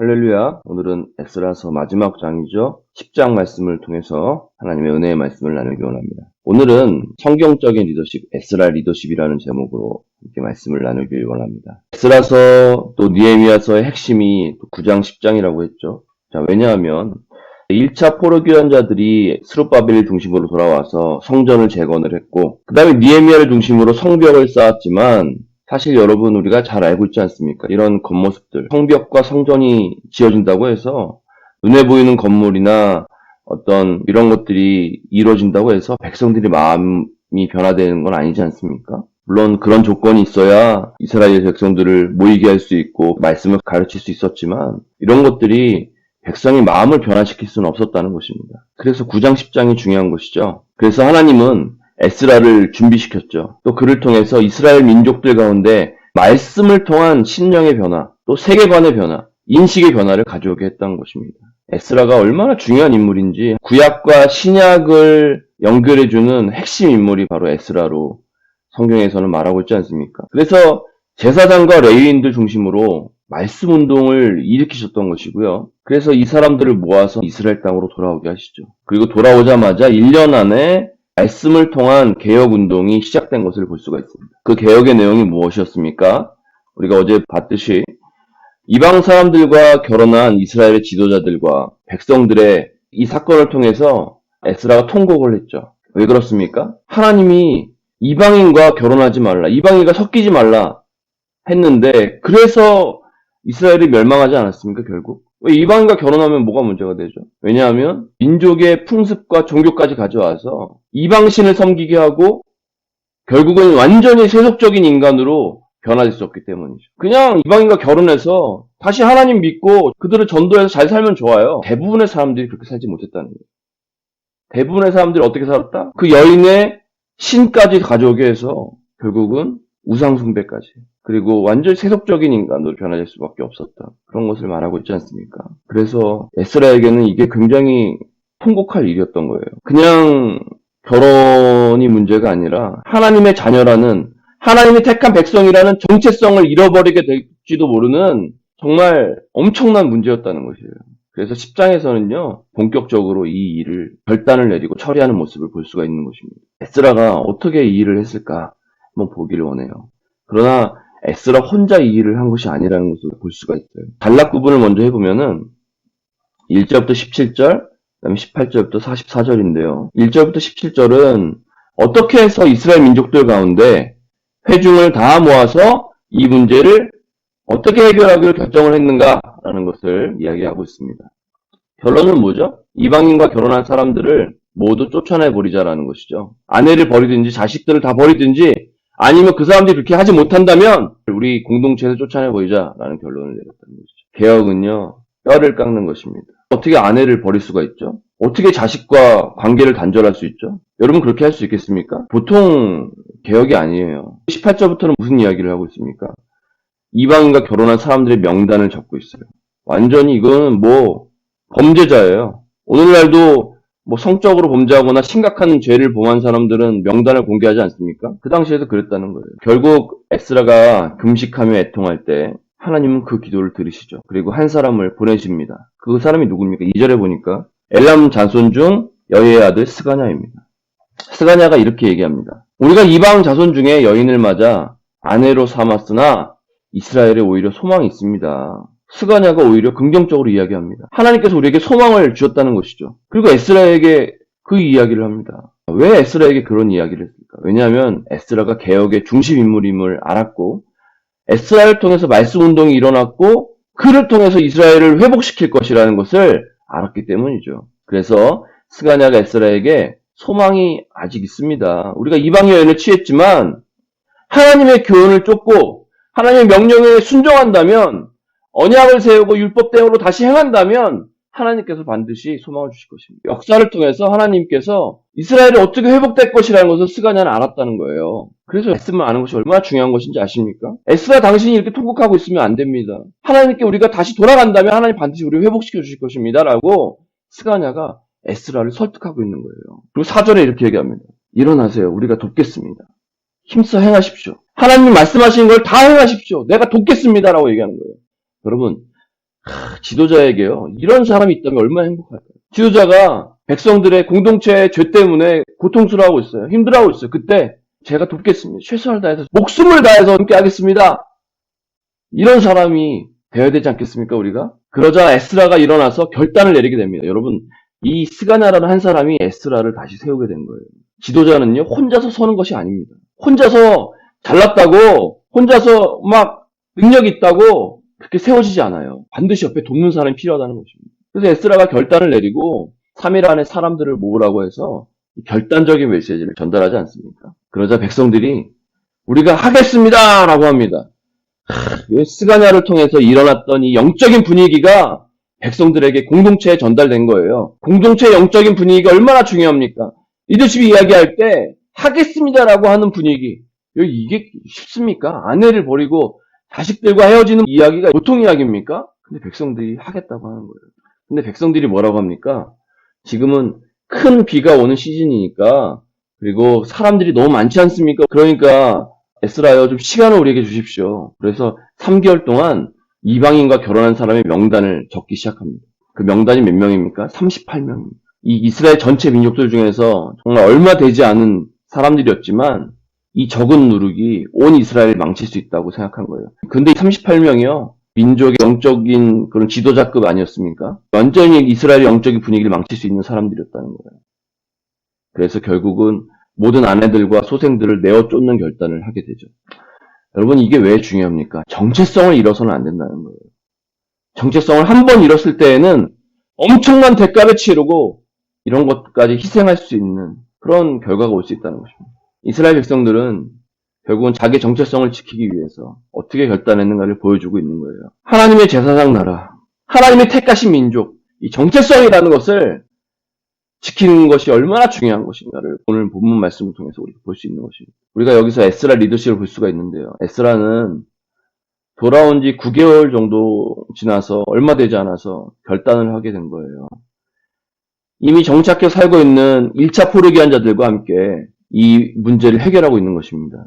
할렐루야. 오늘은 에스라서 마지막 장이죠. 10장 말씀을 통해서 하나님의 은혜의 말씀을 나누기 원합니다. 오늘은 성경적인 리더십, 에스라 리더십이라는 제목으로 이렇게 말씀을 나누기 원합니다. 에스라서 또 느헤미야서의 핵심이 9장 10장이라고 했죠. 자, 왜냐하면 1차 포로기환자들이 스룹바벨을 중심으로 돌아와서 성전을 재건을 했고, 그 다음에 느헤미야를 중심으로 성벽을 쌓았지만, 사실 여러분 우리가 잘 알고 있지 않습니까? 이런 겉모습들, 성벽과 성전이 지어진다고 해서 눈에 보이는 건물이나 어떤 이런 것들이 이루어진다고 해서 백성들이 마음이 변화되는 건 아니지 않습니까? 물론 그런 조건이 있어야 이스라엘 백성들을 모이게 할 수 있고 말씀을 가르칠 수 있었지만 이런 것들이 백성의 마음을 변화시킬 수는 없었다는 것입니다. 그래서 9장 10장이 중요한 것이죠. 그래서 하나님은 에스라를 준비시켰죠. 또 그를 통해서 이스라엘 민족들 가운데 말씀을 통한 신령의 변화, 또 세계관의 변화, 인식의 변화를 가져오게 했다는 것입니다. 에스라가 얼마나 중요한 인물인지 구약과 신약을 연결해주는 핵심 인물이 바로 에스라로 성경에서는 말하고 있지 않습니까? 그래서 제사장과 레위인들 중심으로 말씀 운동을 일으키셨던 것이고요. 그래서 이 사람들을 모아서 이스라엘 땅으로 돌아오게 하시죠. 그리고 돌아오자마자 1년 안에 말씀을 통한 개혁운동이 시작된 것을 볼 수가 있습니다. 그 개혁의 내용이 무엇이었습니까? 우리가 어제 봤듯이 이방 사람들과 결혼한 이스라엘의 지도자들과 백성들의 이 사건을 통해서 에스라가 통곡을 했죠. 왜 그렇습니까? 하나님이 이방인과 결혼하지 말라, 이방인과 섞이지 말라 했는데 그래서 이스라엘이 멸망하지 않았습니까, 결국? 왜 이방인과 결혼하면 뭐가 문제가 되죠? 왜냐하면 민족의 풍습과 종교까지 가져와서 이방신을 섬기게 하고 결국은 완전히 세속적인 인간으로 변화됐었기 때문이죠. 그냥 이방인과 결혼해서 다시 하나님 믿고 그들을 전도해서 잘 살면 좋아요. 대부분의 사람들이 그렇게 살지 못했다는 거예요. 대부분의 사람들이 어떻게 살았다? 그 여인의 신까지 가져오게 해서 결국은 우상숭배까지, 그리고 완전히 세속적인 인간으로 변화될 수밖에 없었다. 그런 것을 말하고 있지 않습니까? 그래서 에스라에게는 이게 굉장히 통곡할 일이었던 거예요. 그냥 결혼이 문제가 아니라 하나님의 자녀라는, 하나님의 택한 백성이라는 정체성을 잃어버리게 될지도 모르는 정말 엄청난 문제였다는 것이에요. 그래서 10장에서는요, 본격적으로 이 일을 결단을 내리고 처리하는 모습을 볼 수가 있는 것입니다. 에스라가 어떻게 이 일을 했을까 한번 보기를 원해요. 그러나 에스라 혼자 이 일을 한 것이 아니라는 것을 볼 수가 있어요. 단락 구분을 먼저 해보면은 1절부터 17절, 그 다음에 18절부터 44절인데요. 1절부터 17절은 어떻게 해서 이스라엘 민족들 가운데 회중을 다 모아서 이 문제를 어떻게 해결하기로 결정을 했는가라는 것을 이야기하고 있습니다. 결론은 뭐죠? 이방인과 결혼한 사람들을 모두 쫓아내버리자라는 것이죠. 아내를 버리든지 자식들을 다 버리든지 아니면 그 사람들이 그렇게 하지 못한다면 우리 공동체에서 쫓아내버리자라는 결론을 내렸다는 것이죠. 개혁은요, 뼈를 깎는 것입니다. 어떻게 아내를 버릴 수가 있죠? 어떻게 자식과 관계를 단절할 수 있죠? 여러분 그렇게 할 수 있겠습니까? 보통 개혁이 아니에요. 18절부터는 무슨 이야기를 하고 있습니까? 이방인과 결혼한 사람들의 명단을 적고 있어요. 완전히 이거는 범죄자예요. 오늘날도 성적으로 범죄하거나 심각한 죄를 범한 사람들은 명단을 공개하지 않습니까? 그 당시에도 그랬다는 거예요. 결국 에스라가 금식하며 애통할 때 하나님은 그 기도를 들으시죠. 그리고 한 사람을 보내십니다. 그 사람이 누굽니까? 2절에 보니까 엘람 자손 중 여의 아들 스가냐입니다. 스가냐가 이렇게 얘기합니다. 우리가 이방 자손 중에 여인을 맞아 아내로 삼았으나 이스라엘에 오히려 소망이 있습니다. 스가냐가 오히려 긍정적으로 이야기합니다. 하나님께서 우리에게 소망을 주었다는 것이죠. 그리고 에스라에게 그 이야기를 합니다. 왜 에스라에게 그런 이야기를 했을까? 왜냐하면 에스라가 개혁의 중심 인물임을 알았고 에스라를 통해서 말씀 운동이 일어났고 그를 통해서 이스라엘을 회복시킬 것이라는 것을 알았기 때문이죠. 그래서 스가냐가 에스라에게 소망이 아직 있습니다. 우리가 이방 여인을 취했지만 하나님의 교훈을 쫓고 하나님의 명령에 순종한다면, 언약을 세우고 율법대로 다시 행한다면 하나님께서 반드시 소망을 주실 것입니다. 역사를 통해서 하나님께서 이스라엘이 어떻게 회복될 것이라는 것을 스가냐는 알았다는 거예요. 그래서 말씀을 아는 것이 얼마나 중요한 것인지 아십니까? 에스라 당신이 이렇게 통곡하고 있으면 안 됩니다. 하나님께 우리가 다시 돌아간다면 하나님 반드시 우리를 회복시켜 주실 것입니다. 라고 스가냐가 에스라를 설득하고 있는 거예요. 그리고 4절에 이렇게 얘기합니다. 일어나세요. 우리가 돕겠습니다. 힘써 행하십시오. 하나님 말씀하시는 걸 다 행하십시오. 내가 돕겠습니다라고 얘기하는 거예요. 여러분, 지도자에게요, 이런 사람이 있다면 얼마나 행복할까요? 지도자가 백성들의 공동체의 죄 때문에 고통스러워하고 있어요. 힘들어하고 있어요. 그때 제가 돕겠습니다. 최선을 다해서, 목숨을 다해서 함께 하겠습니다. 이런 사람이 되어야 되지 않겠습니까, 우리가? 그러자 에스라가 일어나서 결단을 내리게 됩니다. 여러분, 이 스가냐라는 한 사람이 에스라를 다시 세우게 된 거예요. 지도자는요, 혼자서 서는 것이 아닙니다. 혼자서 잘났다고, 혼자서 막 능력 있다고 그렇게 세워지지 않아요. 반드시 옆에 돕는 사람이 필요하다는 것입니다. 그래서 에스라가 결단을 내리고 3일 안에 사람들을 모으라고 해서 결단적인 메시지를 전달하지 않습니까? 그러자 백성들이 우리가 하겠습니다! 라고 합니다. 스가냐를 통해서 일어났던 이 영적인 분위기가 백성들에게 공동체에 전달된 거예요. 공동체의 영적인 분위기가 얼마나 중요합니까? 리더십이 이야기할 때 하겠습니다라고 하는 분위기. 이게 쉽습니까? 아내를 버리고 자식들과 헤어지는 이야기가 보통 이야기입니까? 근데 백성들이 하겠다고 하는 거예요. 근데 백성들이 뭐라고 합니까? 지금은 큰 비가 오는 시즌이니까, 그리고 사람들이 너무 많지 않습니까? 그러니까 에스라여, 좀 시간을 우리에게 주십시오. 그래서 3개월 동안 이방인과 결혼한 사람의 명단을 적기 시작합니다. 그 명단이 몇 명입니까? 38명입니다. 이 이스라엘 전체 민족들 중에서 정말 얼마 되지 않은 사람들이었지만 이 적은 누룩이 온 이스라엘을 망칠 수 있다고 생각한 거예요. 근데 이 38명이요, 민족의 영적인 그런 지도자급 아니었습니까? 완전히 이스라엘의 영적인 분위기를 망칠 수 있는 사람들이었다는 거예요. 그래서 결국은 모든 아내들과 소생들을 내어 쫓는 결단을 하게 되죠. 여러분, 이게 왜 중요합니까? 정체성을 잃어서는 안 된다는 거예요. 정체성을 한 번 잃었을 때에는 엄청난 대가를 치르고 이런 것까지 희생할 수 있는 그런 결과가 올 수 있다는 것입니다. 이스라엘 백성들은 결국은 자기 정체성을 지키기 위해서 어떻게 결단했는가를 보여주고 있는 거예요. 하나님의 제사장 나라, 하나님의 택하신 민족, 이 정체성이라는 것을 지키는 것이 얼마나 중요한 것인가를 오늘 본문 말씀을 통해서 우리가 볼 수 있는 것입니다. 우리가 여기서 에스라 리더십을 볼 수가 있는데요. 에스라는 돌아온 지 9개월 정도 지나서 얼마 되지 않아서 결단을 하게 된 거예요. 이미 정착해 살고 있는 1차 포르기한 자들과 함께 이 문제를 해결하고 있는 것입니다.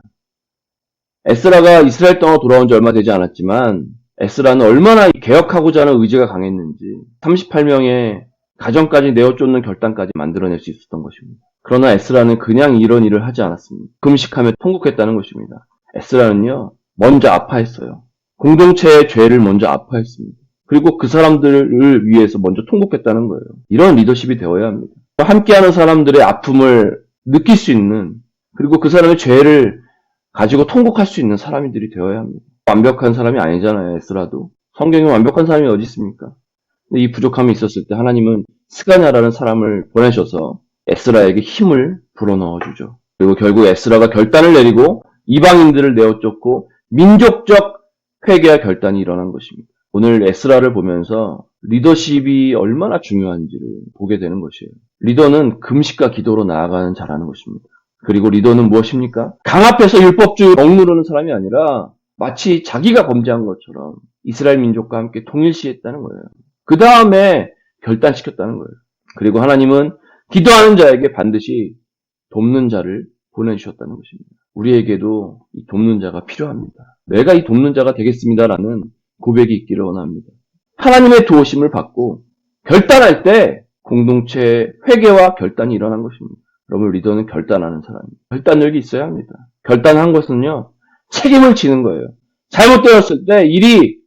에스라가 이스라엘 땅으로 돌아온 지 얼마 되지 않았지만 에스라는 얼마나 개혁하고자 하는 의지가 강했는지 38명의 가정까지 내어쫓는 결단까지 만들어낼 수 있었던 것입니다. 그러나 에스라는 그냥 이런 일을 하지 않았습니다. 금식하며 통곡했다는 것입니다. 에스라는요, 먼저 아파했어요. 공동체의 죄를 먼저 아파했습니다. 그리고 그 사람들을 위해서 먼저 통곡했다는 거예요. 이런 리더십이 되어야 합니다. 함께하는 사람들의 아픔을 느낄 수 있는, 그리고 그 사람의 죄를 가지고 통곡할 수 있는 사람들이 되어야 합니다. 완벽한 사람이 아니잖아요, 에스라도. 성경에 완벽한 사람이 어디 있습니까? 근데 이 부족함이 있었을 때 하나님은 스가냐라는 사람을 보내셔서 에스라에게 힘을 불어넣어 주죠. 그리고 결국 에스라가 결단을 내리고 이방인들을 내어쫓고 민족적 회개와 결단이 일어난 것입니다. 오늘 에스라를 보면서 리더십이 얼마나 중요한지를 보게 되는 것이에요. 리더는 금식과 기도로 나아가는 자라는 것입니다. 그리고 리더는 무엇입니까? 강 앞에서 율법주의 억누르는 사람이 아니라 마치 자기가 범죄한 것처럼 이스라엘 민족과 함께 통일시했다는 거예요. 그 다음에 결단시켰다는 거예요. 그리고 하나님은 기도하는 자에게 반드시 돕는 자를 보내주셨다는 것입니다. 우리에게도 이 돕는 자가 필요합니다. 내가 이 돕는 자가 되겠습니다라는 고백이 있기를 원합니다. 하나님의 도우심을 받고 결단할 때 공동체의 회개와 결단이 일어난 것입니다. 여러분, 리더는 결단하는 사람입니다. 결단력이 있어야 합니다. 결단한 것은요, 책임을 지는 거예요. 잘못되었을 때, 일이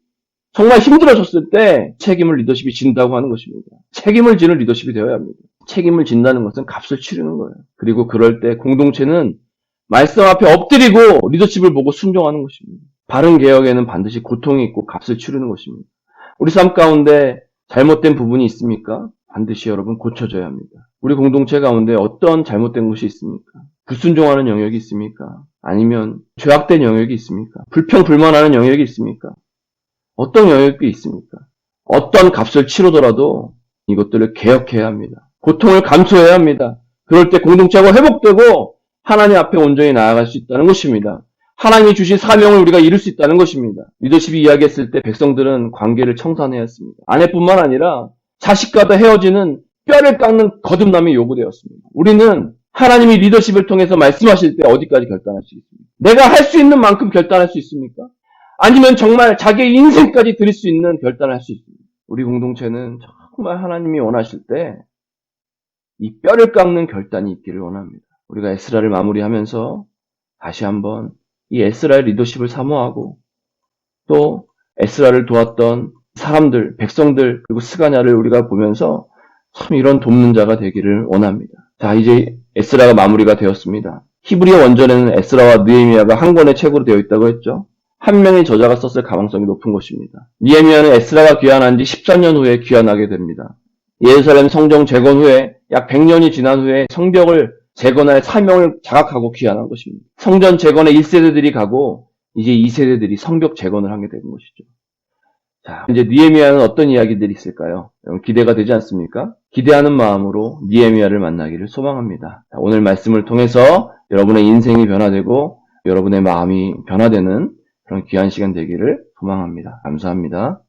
정말 힘들어졌을 때 책임을 리더십이 진다고 하는 것입니다. 책임을 지는 리더십이 되어야 합니다. 책임을 진다는 것은 값을 치르는 거예요. 그리고 그럴 때 공동체는 말씀 앞에 엎드리고 리더십을 보고 순종하는 것입니다. 바른 개혁에는 반드시 고통이 있고 값을 치르는 것입니다. 우리 삶 가운데 잘못된 부분이 있습니까? 반드시 여러분 고쳐져야 합니다. 우리 공동체 가운데 어떤 잘못된 것이 있습니까? 불순종하는 영역이 있습니까? 아니면 죄악된 영역이 있습니까? 불평불만하는 영역이 있습니까? 어떤 영역이 있습니까? 어떤 값을 치르더라도 이것들을 개혁해야 합니다. 고통을 감수해야 합니다. 그럴 때 공동체가 회복되고 하나님 앞에 온전히 나아갈 수 있다는 것입니다. 하나님이 주신 사명을 우리가 이룰 수 있다는 것입니다. 리더십이 이야기했을 때 백성들은 관계를 청산해야 했습니다. 아내뿐만 아니라 자식과도 헤어지는 뼈를 깎는 거듭남이 요구되었습니다. 우리는 하나님이 리더십을 통해서 말씀하실 때 어디까지 결단할 수 있습니까? 내가 할 수 있는 만큼 결단할 수 있습니까? 아니면 정말 자기의 인생까지 드릴 수 있는 결단을 할 수 있습니까? 우리 공동체는 정말 하나님이 원하실 때 이 뼈를 깎는 결단이 있기를 원합니다. 우리가 에스라를 마무리하면서 다시 한번 이 에스라의 리더십을 사모하고 또 에스라를 도왔던 사람들, 백성들 그리고 스가냐를 우리가 보면서 참 이런 돕는 자가 되기를 원합니다. 자, 이제 에스라가 마무리가 되었습니다. 히브리어 원전에는 에스라와 느헤미야가 한 권의 책으로 되어 있다고 했죠. 한 명의 저자가 썼을 가능성이 높은 것입니다. 느헤미야는 에스라가 귀환한 지 14년 후에 귀환하게 됩니다. 예루살렘 성정 재건 후에 약 100년이 지난 후에 성벽을 재건할 사명을 자각하고 귀환한 것입니다. 성전 재건에 1세대들이 가고 이제 2세대들이 성벽 재건을 하게 된 것이죠. 자, 이제 느헤미야는 어떤 이야기들이 있을까요? 여러분 기대가 되지 않습니까? 기대하는 마음으로 느헤미야를 만나기를 소망합니다. 자, 오늘 말씀을 통해서 여러분의 인생이 변화되고 여러분의 마음이 변화되는 그런 귀한 시간 되기를 소망합니다. 감사합니다.